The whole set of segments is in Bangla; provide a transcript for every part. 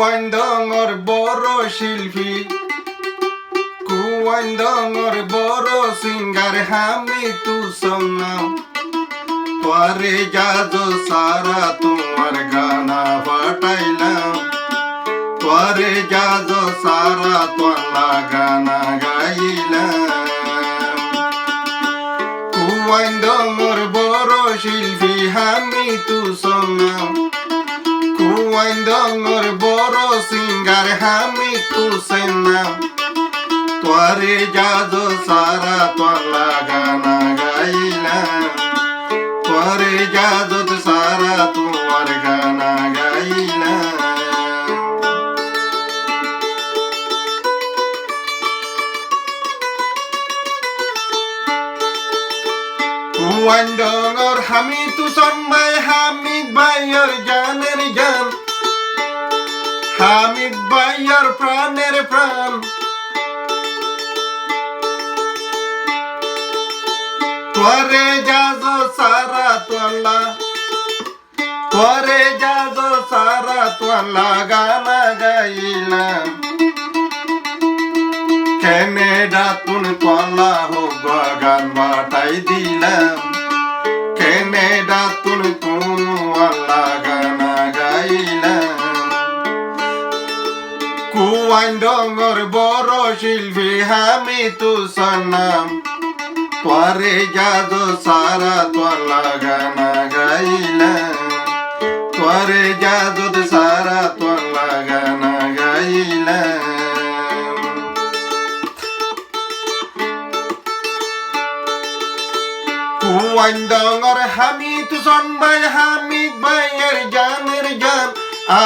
কুয়াইন্দঙর বড় শিল্পী, কুয়াইন্দঙর বড় সিঙ্গার হামি তু সঙ্গাম তোরে জাজো সারা তোমার গানা পাঠাইলাম, তোরে জাজো সারা তোলা গানা গাইলাম। কুয়াইন্দঙর বড় শিল্পী হামি তু সঙ্গাম, কুয়াইন্দঙর বড় সিঙ্গার হামি তু সেনাম তোরে জাজো সারা তোলা গানা গাইলাম, তোরে জাজো সারা তোমার গানা গাইলাম। কুয়াইন্দঙর হামি তু সন্মাই হামিদ ভাইয়ের জানের জান, হামিদ ভাইয়ের প্রাণের প্রাণ। তোরে জাজো সারা তোলা, তোরে জাজো সারা তোলা গানা গাইলাম। কেনেডা তুন তোলা হোক গান বাটাই দিলাম, কেনেডা তুন তোলা গানা গাইলাম। কুয়াইন্দঙর বড় শিল্পী হামি তু সনাম তোরে জাজো সারা তোলা গানা গাইলাম, তোরে জাজো সারা তোলা গানা গাইলাম। কুয়াইন্দঙর হামি তু সনবাই হামিদ ভাইয়ের জানের জান,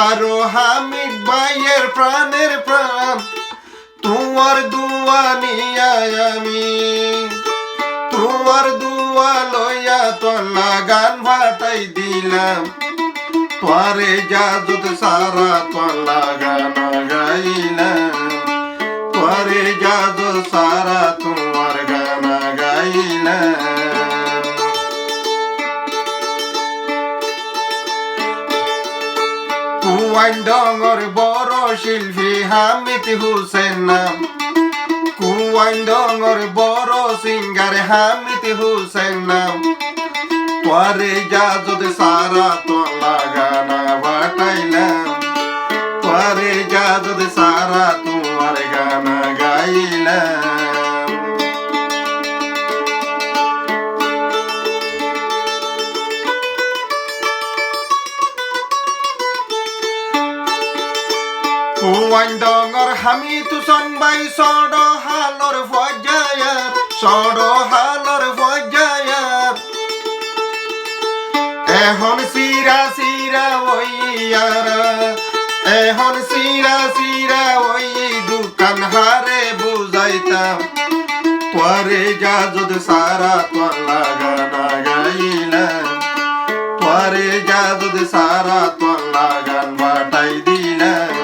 আরো হামিদ ভাইয়ের প্রাণের প্রাণ। তোমার দুয়া নিয়া আমি, তোমার দুয়া লইয়া তোলা গান ভাটাই দিলাম, তোরে জাজো সারা তোলা গানা গাইলাম, তোরে জাজো সারা তোমার গানা গাইলাম। কুয়াইন্দঙর বড় শিল্পী হামিদ হুসেন নাম, কুয়াইন্দঙর বড় সিঙ্গার হামিদ হুসেন নাম। তোরে জাজো সারা তোলা গানা বাটাইলাম, তোরে জাজো সারা তোমার গানা গাইলাম। কুয়াইন্দঙর হামি তু সনবাই সড হালর ফজায়াত, সড হালর ফজায়াত। এখন সিরা সিরা ওইয়ারা, এখন সিরা সিরা ওই দোকান হারে বুঝাইতাম, তোরে জাজো সারা তোলা গানা গাইলাম, তোরে জাজো সারা তোলা গান বাটাই দিলাম।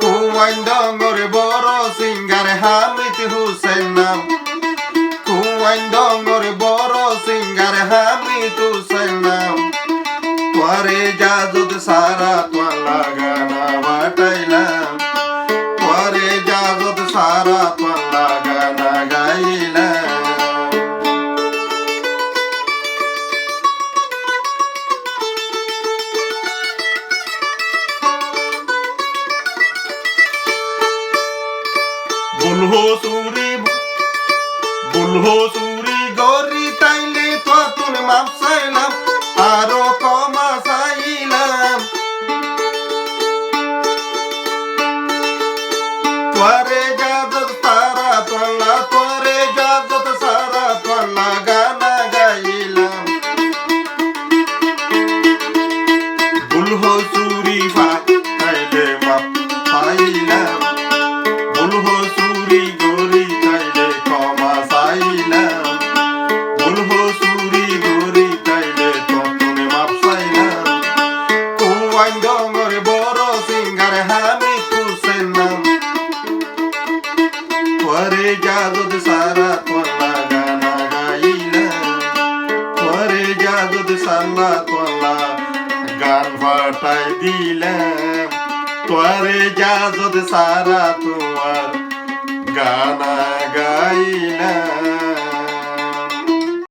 কুয়াইন্দঙর বড় সিঙ্গার হামিদ হুসেন নাম, কুয়াইন্দঙর বড় সিঙ্গার হামিদ হুসেন নাম। তোরে জাজো সারা তোলা গানা বাটাইলাম, তোরে জাজো সারা তোলা গানা গাইলাম। বুলহো সুরি, বুলহো সুরি গরি তাইলে তো তুন মাপ চাইলাম, আরো কমা চাইলাম। তোরে জাজো সারা তোলা, তোরে জাজো সারা তোলা গানা গাইলাম। বুলহো সুরি তাইলে মাপ চাইলাম, বুলহো সুরি গরি তাইলে কমা চাইলাম, বুলহো সুরি গরি তাইলে ততনে মাপ চাইলাম। কুয়াইন্দঙর বড় সিঙ্গার হামিদ হুসেন নাম, তোরে জাজো সারা তোলা গানা গাইলাম, তোরে জাজো সারা তোলা গান ভাটাই দিলাম, তোয়ারে ইজাজত সারা তোমার গান